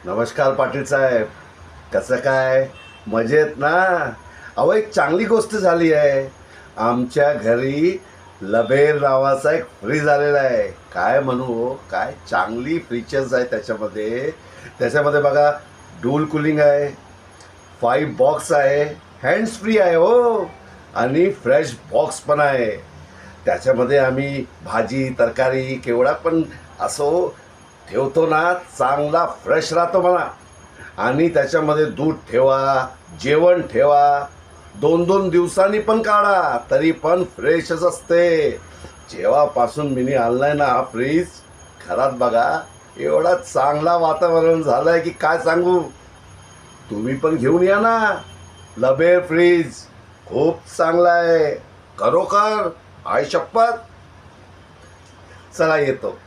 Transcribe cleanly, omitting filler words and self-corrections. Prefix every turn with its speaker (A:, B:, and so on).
A: नमस्कार पाटील साहेब. कसं काय, मजेत ना? अहो, एक चांगली गोष्ट झाली आहे. आमच्या घरी लबेर नावाचा एक फ्रीज आलेला आहे. काय म्हणू हो, काय चांगली फीचर्स आहे त्याच्यामध्ये. त्याच्यामध्ये बघा, डूल कूलिंग आहे, 5 बॉक्स आहे, हँड्स फ्री आहे हो, आणि फ्रेश बॉक्स पण आहे. त्याच्यामध्ये आम्ही भाजी तरकारी केवढा पण असो ठेवतो ना, चांगला फ्रेश राहतो मला. आणि त्याच्यामध्ये दूध ठेवा, जेवण ठेवा, 2-2 दिवसांनी पण काढा तरी पण फ्रेशच असते. जेव्हापासून मी आणलाय ना हा फ्रीज, घरात बघा एवढा चांगला वातावरण झालंय की काय सांगू. तुम्ही पण घेऊन या ना. लबेर फ्रीज खूप चांगला आहे, खरोखर. आय शपथ. चला येतो.